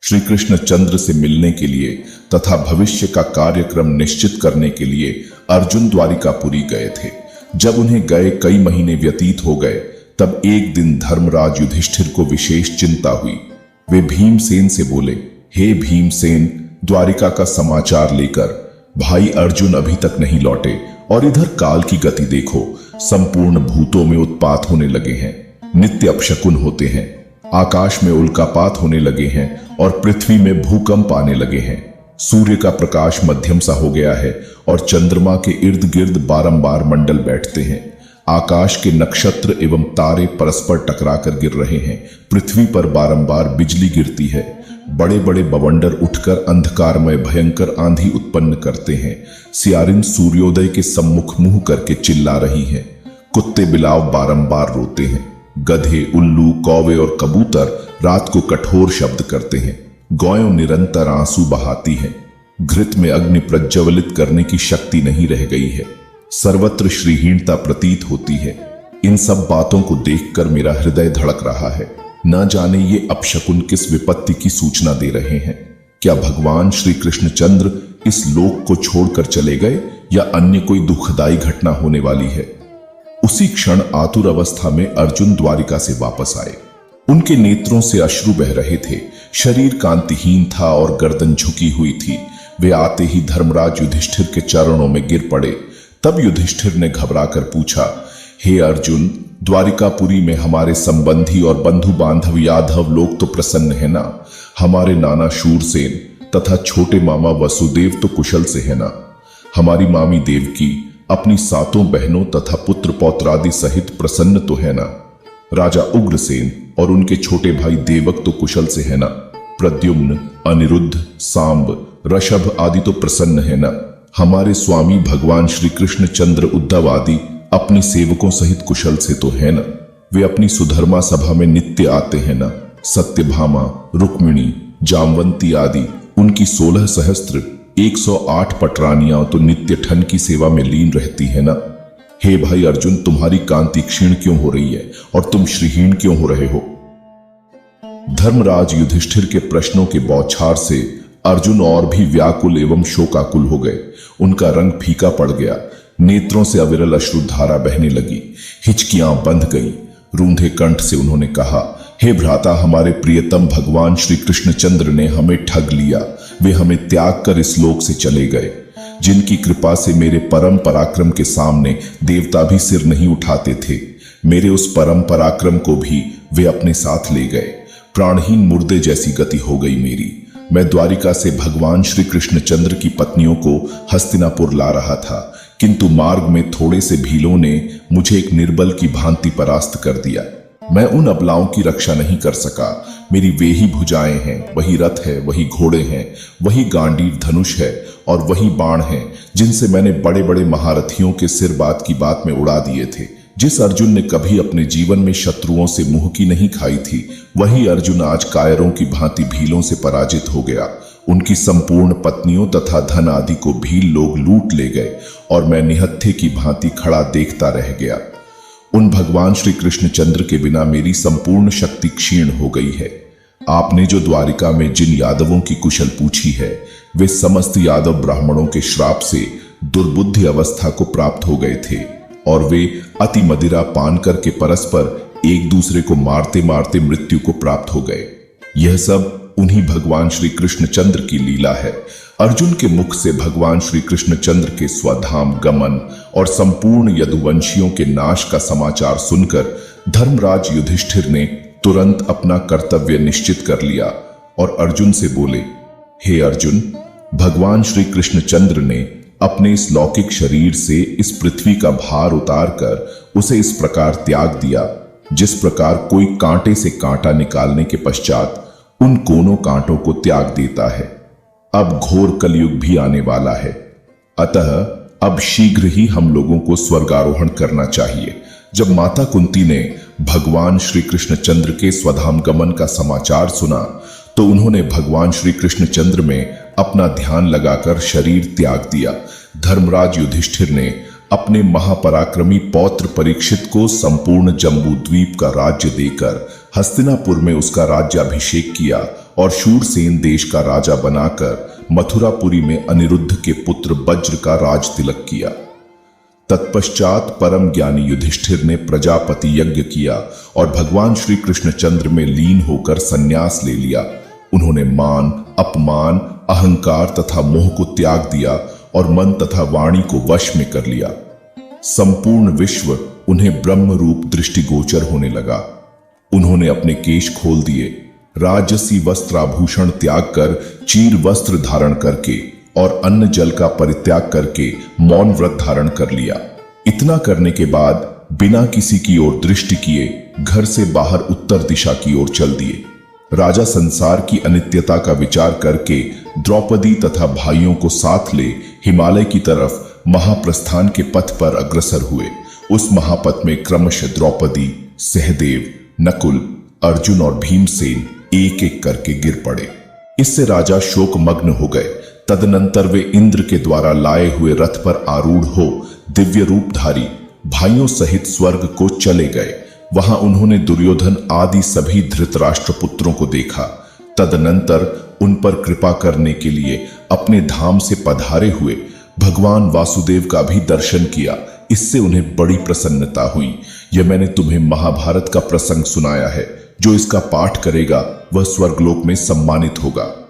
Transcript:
श्री कृष्ण चंद्र से मिलने के लिए तथा भविष्य का कार्यक्रम निश्चित करने के लिए अर्जुन द्वारिकापुरी गए थे। जब उन्हें गए कई महीने व्यतीत हो गए, तब एक दिन धर्मराज युधिष्ठिर को विशेष चिंता हुई। वे भीमसेन से बोले, हे भीमसेन, द्वारिका का समाचार लेकर भाई अर्जुन अभी तक नहीं लौटे और इधर काल की गति देखो, संपूर्ण भूतों में उत्पात होने लगे हैं, नित्य अपशकुन होते हैं, आकाश में उल्कापात होने लगे हैं और पृथ्वी में भूकंप आने लगे हैं। सूर्य का प्रकाश मध्यम सा हो गया है और चंद्रमा के इर्द गिर्द बारंबार मंडल बैठते हैं। आकाश के नक्षत्र एवं तारे परस्पर टकराकर गिर रहे हैं। पृथ्वी पर बारंबार बिजली गिरती है। बड़े बड़े बवंडर उठकर अंधकारमय भयंकर आंधी उत्पन्न करते हैं। सियारिन सूर्योदय के सम्मुख मुंह करके चिल्ला रही है। कुत्ते बिलाव बारंबार रोते हैं। गधे, उल्लू, कौवे और कबूतर रात को कठोर शब्द करते हैं। गौएं निरंतर आंसू बहाती हैं। घृत में अग्नि प्रज्वलित करने की शक्ति नहीं रह गई है। सर्वत्र श्रीहीनता प्रतीत होती है। इन सब बातों को देखकर मेरा हृदय धड़क रहा है। न जाने ये अपशकुन किस विपत्ति की सूचना दे रहे हैं। क्या भगवान श्री कृष्णचंद्र इस लोक को छोड़कर चले गए या अन्य कोई दुखदायी घटना होने वाली है? उसी क्षण आतुर अवस्था में अर्जुन द्वारिका से वापस आए। उनके नेत्रों से अश्रु बह रहे थे। शरीर कांतिहीन था और गर्दन झुकी हुई थी। वे आते ही धर्मराज युधिष्ठिर के चरणों में गिर पड़े। तब युधिष्ठिर ने घबराकर पूछा, हे अर्जुन, द्वारिकापुरी में हमारे संबंधी और बंधु बांधव यादव लोग तो प्रसन्न है ना? हमारे नाना शूरसेन तथा छोटे मामा वसुदेव तो कुशल से है ना? हमारी मामी देवकी अपनी सातों बहनों तथा पुत्र पौत्रादि सहित प्रसन्न तो है ना? राजा उग्रसेन और उनके छोटे भाई देवक तो कुशल से है ना? प्रद्युम्न, अनिरुद्ध, सांब, ऋषभ आदि तो प्रसन्न है ना? हमारे स्वामी भगवान श्री कृष्णचंद्र उद्धव आदि अपनी सेवकों सहित कुशल से तो है ना? वे अपनी सुधर्मा सभा में नित्य आते हैं ना? सत्यभामा, रुक्मिणी, जामवंती आदि उनकी 16 सहस्त्र 108 पटरानियां तो नित्य ठन की सेवा में लीन रहती है ना? हे भाई अर्जुन, तुम्हारी कांति क्षीण क्यों हो रही है और तुम श्रीहीन क्यों हो रहे हो? धर्मराज युधिष्ठिर के प्रश्नों के बौछार से अर्जुन और भी व्याकुल एवं शोकाकुल हो गए। उनका रंग फीका पड़ गया। नेत्रों से अविरल अश्रुधारा बहने लगी। हिचकियां बंध गई। रूंधे कंठ से उन्होंने कहा, हे भ्राता, हमारे प्रियतम भगवान श्री कृष्णचंद्र ने हमें ठग लिया। वे हमें त्याग कर इस लोक से चले गए। जिनकी कृपा से मेरे परम पराक्रम के सामने देवता भी सिर नहीं उठाते थे, मेरे उस परम पराक्रम को भी वे अपने साथ ले गए। प्राणहीन मुर्दे जैसी गति हो गई मेरी। मैं द्वारिका से भगवान श्री कृष्णचंद्र की पत्नियों को हस्तिनापुर ला रहा था, किंतु मार्ग में थोड़े से भीलों ने मुझे एक निर्बल की भांति परास्त कर दिया। मैं उन अबलाओं की रक्षा नहीं कर सका। मेरी वे ही भुजाएं हैं, वही रथ है, वही घोड़े हैं, वही गांडीव धनुष है और वही बाण हैं जिनसे मैंने बड़े बड़े महारथियों के सिर बात की बात में उड़ा दिए थे। जिस अर्जुन ने कभी अपने जीवन में शत्रुओं से मुंह की नहीं खाई थी, वही अर्जुन आज कायरों की भांति भीलों से पराजित हो गया। उनकी संपूर्ण पत्नियों तथा धन आदि को भील लोग लूट ले गए और मैं निहत्थे की भांति खड़ा देखता रह गया। उन भगवान श्री कृष्णचंद्र के बिना मेरी संपूर्ण शक्ति क्षीण हो गई है। आपने जो द्वारिका में जिन यादवों की कुशल पूछी है, वे समस्त यादव ब्राह्मणों के श्राप से दुर्बुद्धि अवस्था को प्राप्त हो गए थे और वे अति मदिरा पान करके परस्पर एक दूसरे को मारते मारते मृत्यु को प्राप्त हो गए। यह सब उन्हीं भगवान श्री कृष्णचंद्र की लीला है। अर्जुन के मुख से भगवान श्री कृष्णचंद्र के स्वधाम गमन और संपूर्ण यदुवंशियों के नाश का समाचार सुनकर धर्मराज युधिष्ठिर ने तुरंत अपना कर्तव्य निश्चित कर लिया और अर्जुन से बोले, हे अर्जुन, भगवान श्री कृष्णचंद्र ने अपने इस लौकिक शरीर से इस पृथ्वी का भार उतार कर उसे इस प्रकार त्याग दिया, जिस प्रकार कोई कांटे से कांटा निकालने के पश्चात उन कोनों कांटों को त्याग देता है। अब घोर कलयुग भी आने वाला है, अतः अब शीघ्र ही हम लोगों को स्वर्गारोहण करना चाहिए। जब माता कुंती ने भगवान श्री कृष्णचंद्र के स्वधाम गमन का समाचार सुना, तो उन्होंने भगवान श्री कृष्णचंद्र में अपना ध्यान लगाकर शरीर त्याग दिया। धर्मराज युधिष्ठिर ने अपने महापराक्रमी पौत्र परीक्षित को संपूर्ण जम्बू द्वीप का राज्य देकर हस्तिनापुर में उसका राज्याभिषेक किया और शूरसेन देश का राजा बनाकर मथुरापुरी में अनिरुद्ध के पुत्र वज्र का राज तिलक किया। तत्पश्चात परम ज्ञानी युधिष्ठिर ने प्रजापति यज्ञ किया और भगवान श्री कृष्णचंद्र में लीन होकर संन्यास ले लिया। उन्होंने मान, अपमान, अहंकार तथा मोह को त्याग दिया और मन तथा वाणी को वश में कर लिया। संपूर्ण विश्व उन्हें ब्रह्म रूप दृष्टिगोचर होने लगा। उन्होंने अपने केश खोल दिए, राजसी वस्त्राभूषण त्याग कर चीर वस्त्र धारण करके और अन्न जल का परित्याग करके मौन व्रत धारण कर लिया। इतना करने के बाद बिना किसी की ओर दृष्टि किए घर से बाहर उत्तर दिशा की ओर चल दिए। राजा संसार की अनित्यता का विचार करके द्रौपदी तथा भाइयों को साथ ले हिमालय की तरफ महाप्रस्थान के पथ पर अग्रसर हुए। उस महापथ में क्रमशः द्रौपदी, सहदेव, नकुल, अर्जुन और भीमसेन एक एक करके गिर पड़े। इससे राजा शोकमग्न हो गए। तदनंतर वे इंद्र के द्वारा लाए हुए रथ पर आरूढ़ हो दिव्य रूपधारी भाइयों सहित स्वर्ग को चले गए। वहां उन्होंने दुर्योधन आदि सभी धृतराष्ट्र पुत्रों को देखा। तदनंतर उन पर कृपा करने के लिए अपने धाम से पधारे हुए भगवान वासुदेव का भी दर्शन किया। इससे उन्हें बड़ी प्रसन्नता हुई। यह मैंने तुम्हें महाभारत का प्रसंग सुनाया है। जो इसका पाठ करेगा वह स्वर्गलोक में सम्मानित होगा।